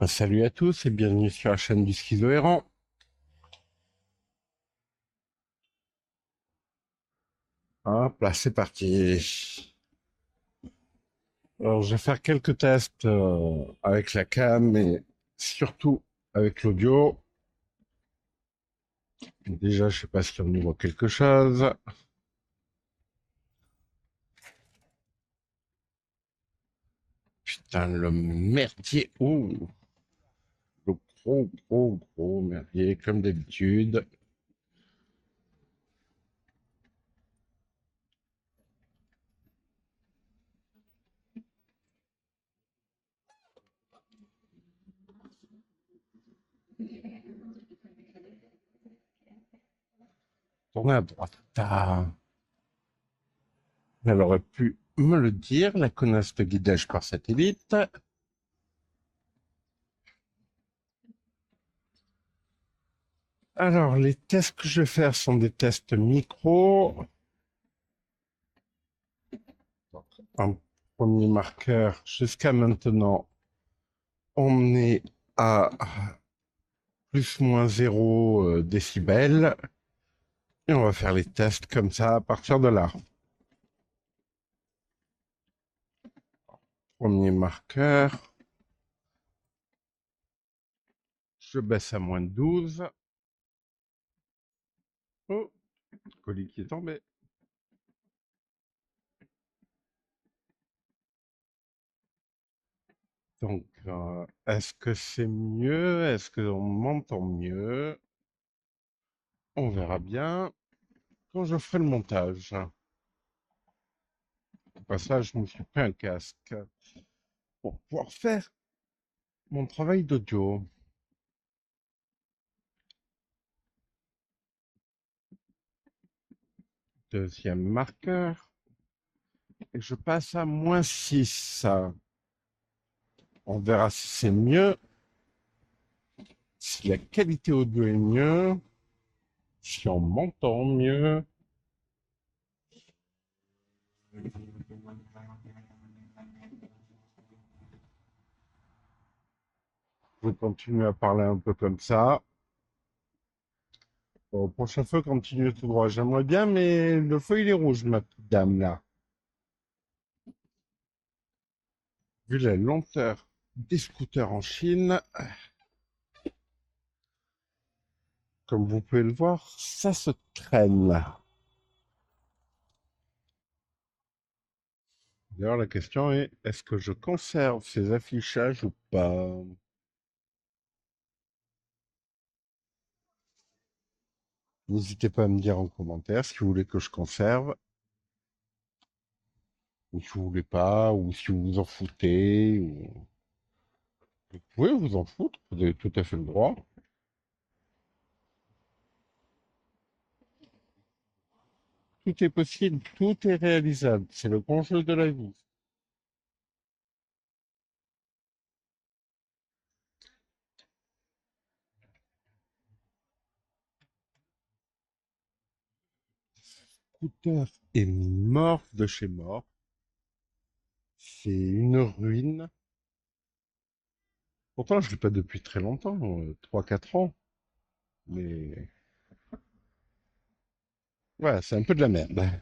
Salut à tous et bienvenue sur la chaîne du Schizo Errant. Hop là, c'est parti. Alors, je vais faire quelques tests avec la cam, mais surtout avec l'audio. Déjà, je sais pas si on y voit quelque chose. Putain, le merdier. Ouh, le gros merdier, comme d'habitude. Tournez à droite. Ah, elle aurait pu me le dire, la connasse de guidage par satellite. Alors, les tests que je vais faire sont des tests micro. Un premier marqueur, jusqu'à maintenant, on est à plus moins 0 décibels. Et on va faire les tests comme ça à partir de là. Premier marqueur, je baisse à moins de 12. Oh, colis qui est tombé. Donc, est-ce que c'est mieux? Est-ce qu'on m'entend mieux? On verra bien quand je ferai le montage. Au passage, je me suis pris un casque pour pouvoir faire mon travail d'audio. Deuxième marqueur. Et je passe à moins 6. On verra si c'est mieux, si la qualité audio est mieux, si on m'entend mieux. Je vais continuer à parler un peu comme ça. Bon, prochain feu, continue tout droit. J'aimerais bien, mais le feu, il est rouge, ma petite dame, là. Vu la lenteur des scooters en Chine, comme vous pouvez le voir, ça se traîne. D'ailleurs, la question est, est-ce que je conserve ces affichages ou pas? N'hésitez pas à me dire en commentaire si vous voulez que je conserve, ou si vous voulez pas, ou si vous vous en foutez. Vous pouvez vous en foutre, vous avez tout à fait le droit. Tout est possible, tout est réalisable. C'est le bon jeu de la vie. Scooter est mort de chez mort. C'est une ruine. Pourtant, je ne l'ai pas depuis très longtemps, 3-4 ans. Mais voilà, c'est un peu de la merde.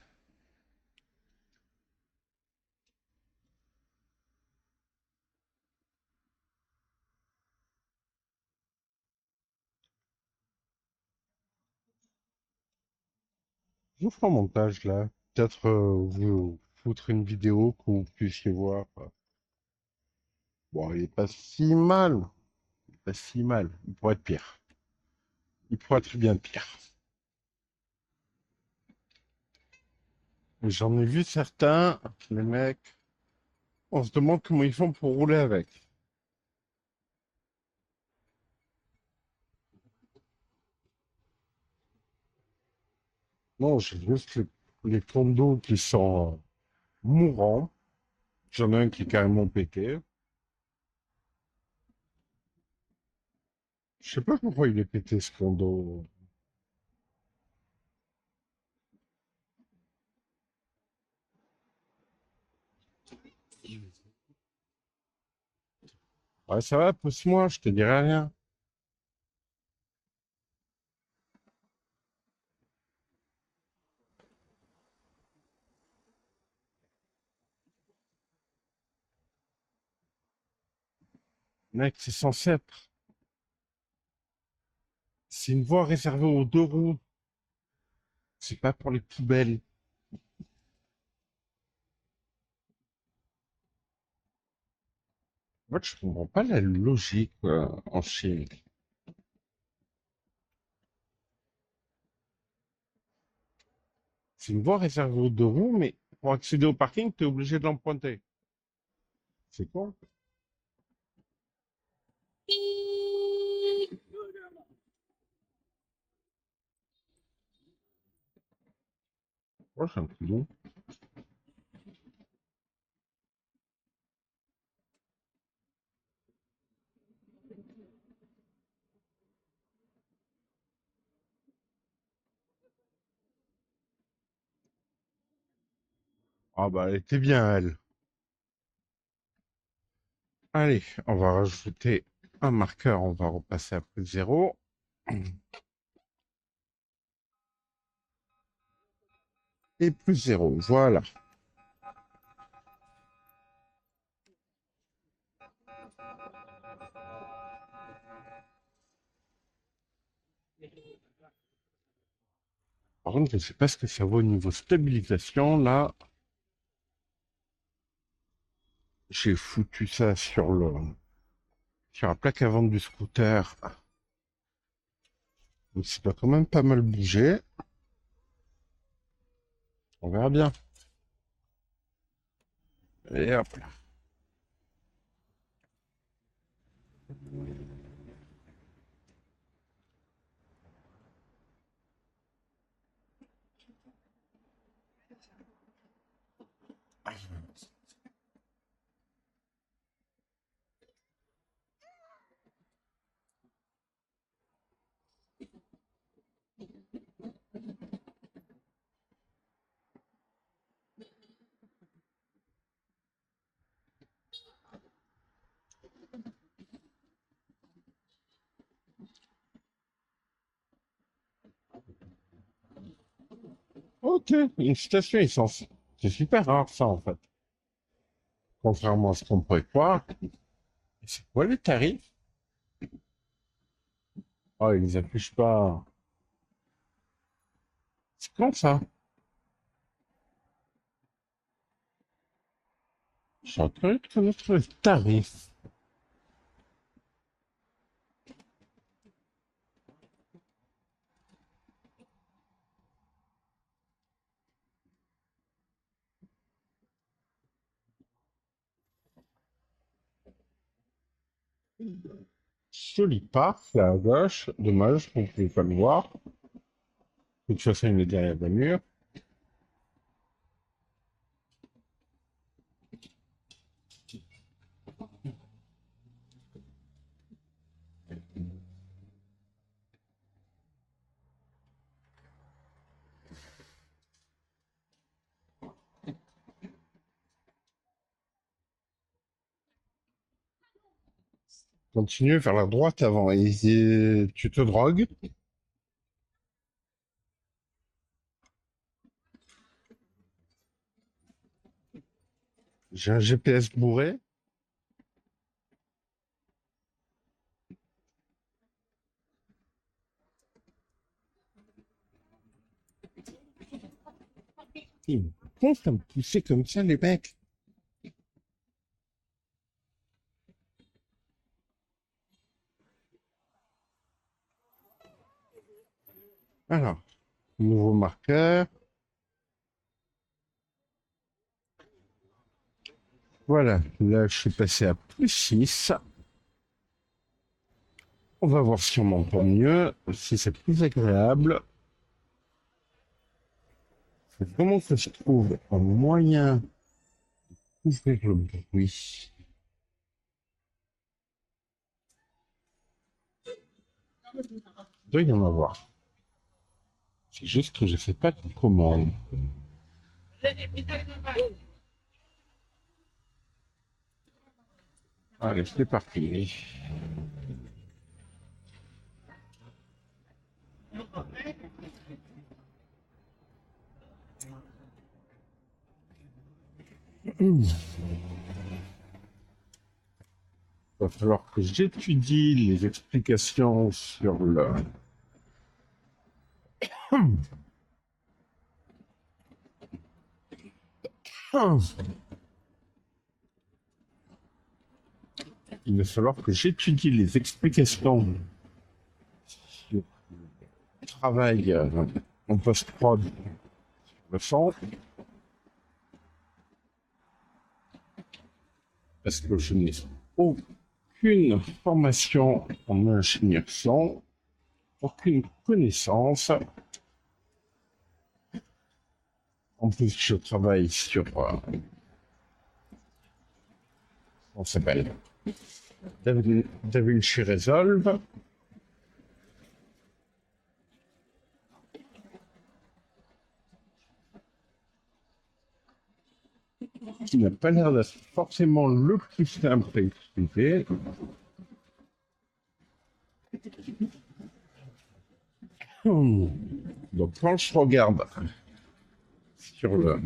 Je vous ferai un montage là. Peut-être vous foutre une vidéo que vous puissiez voir. Bon, il est pas si mal. Il est pas si mal. Il pourrait être pire. Il pourrait être bien pire. J'en ai vu certains, les mecs, on se demande comment ils font pour rouler avec. Non, j'ai juste les condos qui sont mourants. J'en ai un qui est carrément pété. Je sais pas pourquoi il est pété ce condo. Ouais, ça va, pousse-moi, je te dirai rien. Mec, c'est censé être. C'est une voie réservée aux deux roues. C'est pas pour les poubelles. En fait, je comprends pas la logique en Chine. C'est une voie réservée aux deux roues, mais pour accéder au parking, tu es obligé de l'emprunter. C'est quoi? Moi, c'est un peu long. Ah bah, elle était bien, elle. Allez, on va rajouter un marqueur, on va repasser à plus 0. Et plus 0, voilà. Par contre, je ne sais pas ce que ça vaut au niveau stabilisation. Là, j'ai foutu ça sur la plaque avant du scooter. Donc, ça doit quand même pas mal bouger. On verra bien. Et hop là. Ok, une station essence. C'est super rare ça en fait. Contrairement à ce qu'on pourrait croire. Et c'est quoi les tarifs? Oh, ils affichent pas. C'est quand ça? Je suis curieux de connaître les tarifs. Joli parc, là à gauche. Dommage, on ne pouvait pas le voir. De toute façon, il est derrière le mur. Continue vers la droite avant. Et tu te drogues. J'ai un GPS bourré. Ils pensent à me pousser comme ça, les mecs. Alors, nouveau marqueur. Voilà, là, je suis passé à plus 6. On va voir si on m'entend mieux, si c'est plus agréable. C'est vraiment que je trouve un moyen d'ouvrir le bruit. Il doit y en avoir. C'est juste que je ne sais pas comment. Allez, c'est parti. Il va falloir que j'étudie les explications sur le... Il va falloir que j'étudie les explications sur le travail en post-prod sur le son, parce que je n'ai aucune formation en ingénieur son, aucune connaissance. En plus, je travaille sur, on s'appelle DaVinci Resolve. Qui n'a pas l'air d'être forcément le plus simple à expliquer. Donc quand je regarde sur le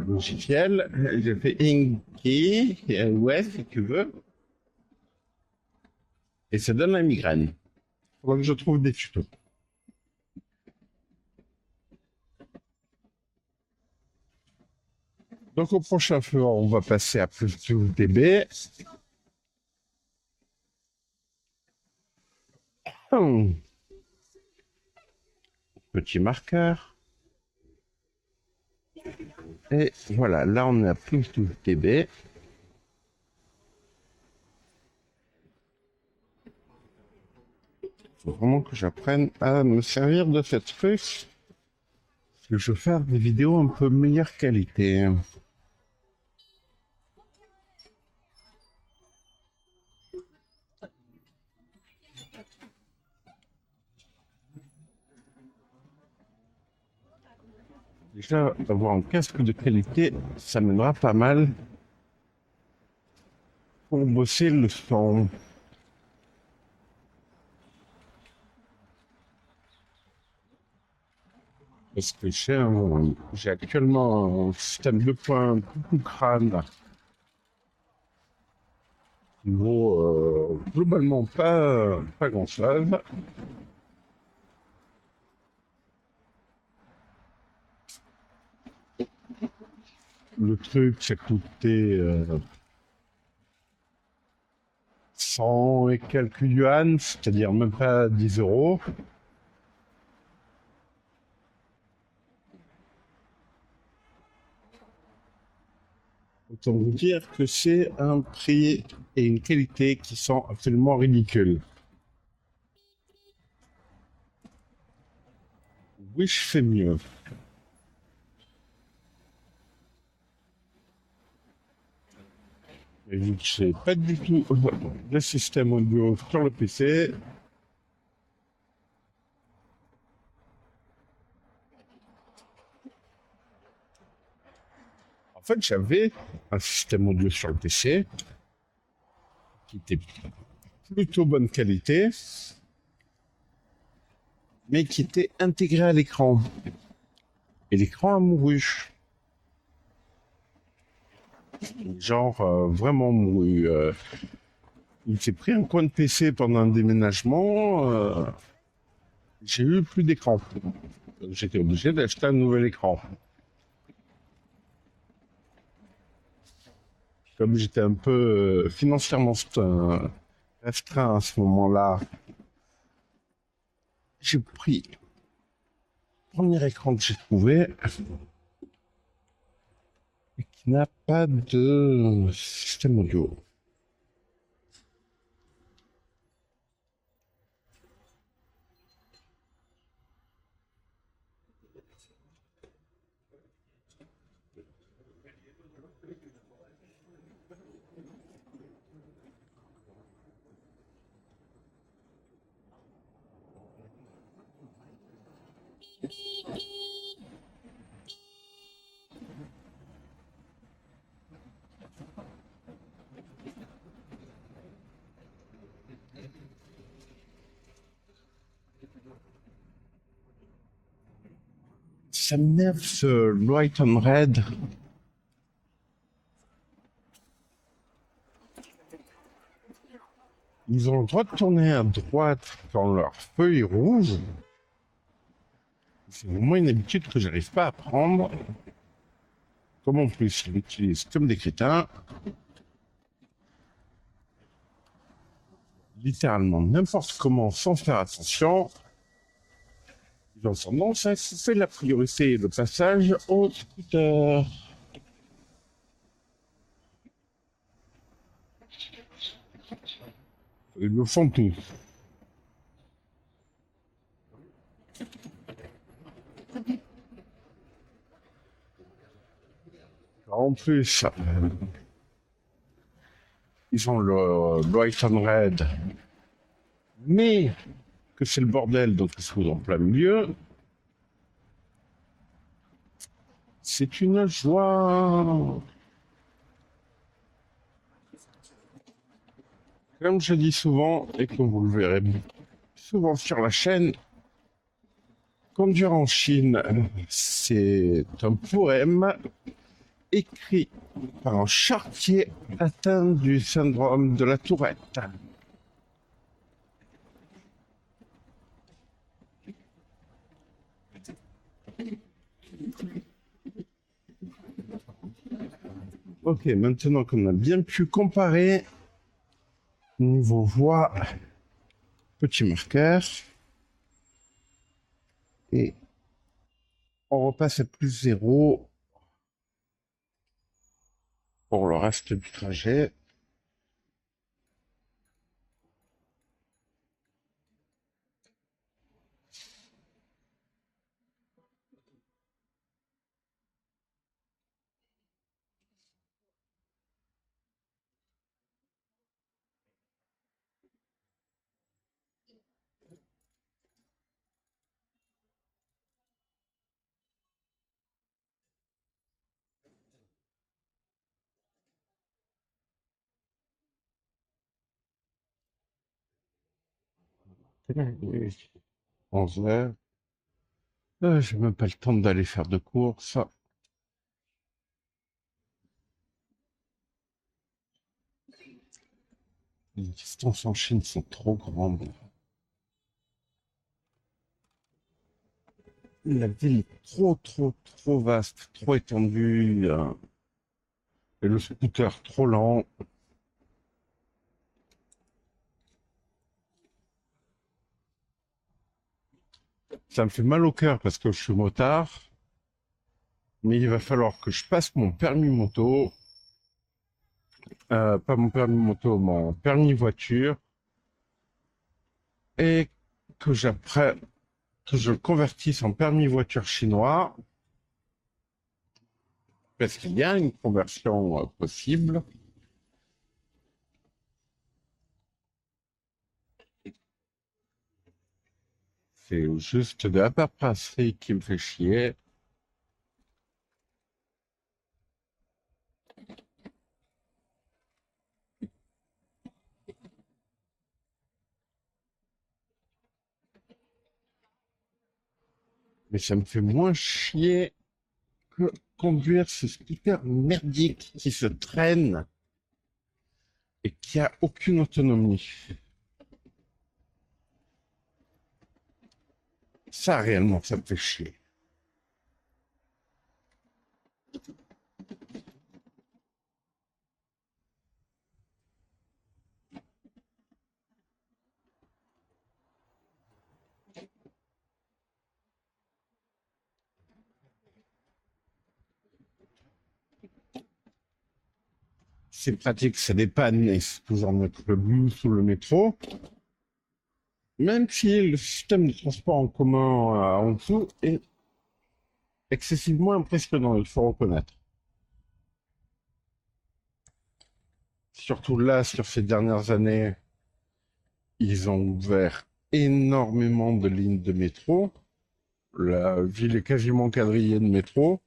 logiciel, j'ai fait Inky, ouais si tu veux, et ça donne la migraine. Il faudra que je trouve des tutos. Donc au prochain feu, on va passer à plus 12 dB. Petit marqueur. Et voilà, là on est à plus 12 dB. Il faut vraiment que j'apprenne à me servir de cette truc. Parce que je veux faire des vidéos un peu meilleure qualité. Déjà, avoir un casque de qualité, ça m'aidera pas mal pour bosser le son. Parce que j'ai actuellement un système 2.1 tout crâne qui vaut globalement pas grand-chose. Le truc, ça coûtait 100 et quelques yuan, c'est-à-dire même pas 10 euros. Autant vous dire que c'est un prix et une qualité qui sont absolument ridicules. Oui, je fais mieux. Et vu que j'ai pas du tout le système audio sur le PC, en fait, j'avais un système audio sur le PC qui était plutôt bonne qualité, mais qui était intégré à l'écran. Et l'écran a mouru. Genre, vraiment mouru. Il s'est pris un coin de PC pendant un déménagement. J'ai eu plus d'écran. J'étais obligé d'acheter un nouvel écran. Comme j'étais un peu financièrement restreint à ce moment-là, j'ai pris le premier écran que j'ai trouvé et qui n'a pas de système audio. Ça m'énerve ce white on red. Ils ont le droit de tourner à droite quand leur feuille rouge. C'est vraiment une habitude que j'arrive pas à prendre. Comme en plus, ils l'utilisent comme des crétins. Littéralement n'importe comment sans faire attention. Ils ont tendance à faire la priorité et le passage au scooter. Ils le font tous. En plus, ils ont le white and red, mais que c'est le bordel, donc ils sont en plein milieu. C'est une joie. Comme je dis souvent, et comme vous le verrez souvent sur la chaîne, conduire en Chine, c'est un poème écrit par un charretier atteint du syndrome de la Tourette. Ok, maintenant qu'on a bien pu comparer niveau voix, petit marqueur, et on repasse à plus 0 pour le reste du trajet. Oui, 11 heures. J'ai même pas le temps d'aller faire de courses. Les distances en Chine sont trop grandes. La ville est trop vaste, trop étendue. Et le scooter trop lent. Ça me fait mal au cœur parce que je suis motard. Mais il va falloir que je passe mon permis moto. Pas mon permis moto, mon permis voiture. Et que j'apprenne, que je le convertisse en permis voiture chinois. Parce qu'il y a une conversion possible. C'est juste de la paperasserie qui me fait chier. Mais ça me fait moins chier que conduire ce scooter merdique qui se traîne et qui a aucune autonomie. Ça, réellement, ça me fait chier. C'est pratique, ça dépanne et c'est toujours mettre le bus ou le métro. Même si le système de transport en commun en dessous est excessivement impressionnant, il faut reconnaître. Surtout là, sur ces dernières années, ils ont ouvert énormément de lignes de métro. La ville est quasiment quadrillée de métro.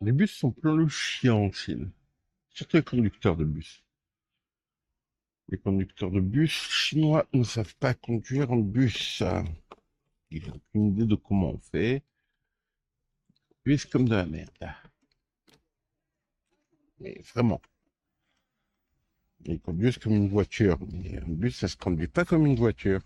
Les bus sont plein le chien en Chine, surtout les conducteurs de bus. Les conducteurs de bus chinois ne savent pas conduire un bus. Ils n'ont aucune idée de comment on fait. Bus comme de la merde. Mais vraiment. Ils conduisent comme une voiture. Mais un bus, ça se conduit pas comme une voiture.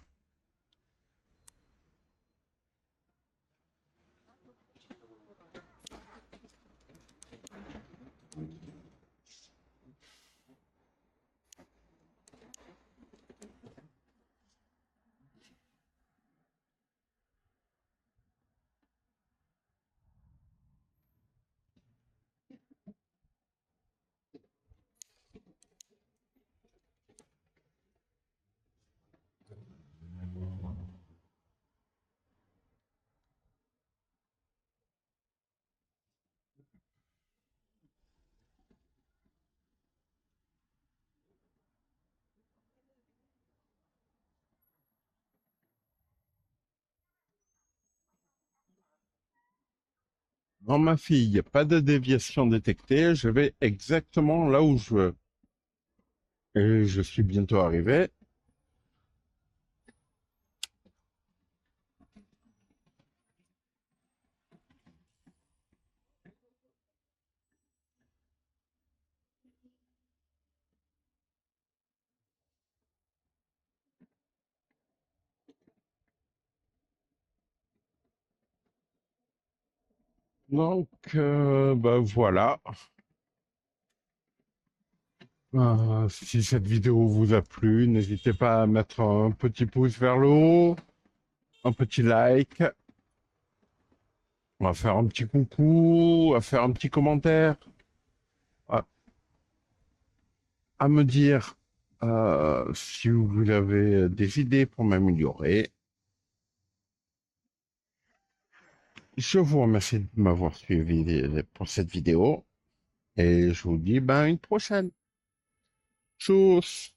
Dans ma fille, pas de déviation détectée. Je vais exactement là où je veux. Et je suis bientôt arrivé. Donc, bah voilà. Si cette vidéo vous a plu, n'hésitez pas à mettre un petit pouce vers le haut, un petit like, on va faire un petit coucou, à faire un petit commentaire, à, à me dire si vous avez des idées pour m'améliorer. Je vous remercie de m'avoir suivi pour cette vidéo et je vous dis ben, à une prochaine. Tchuss!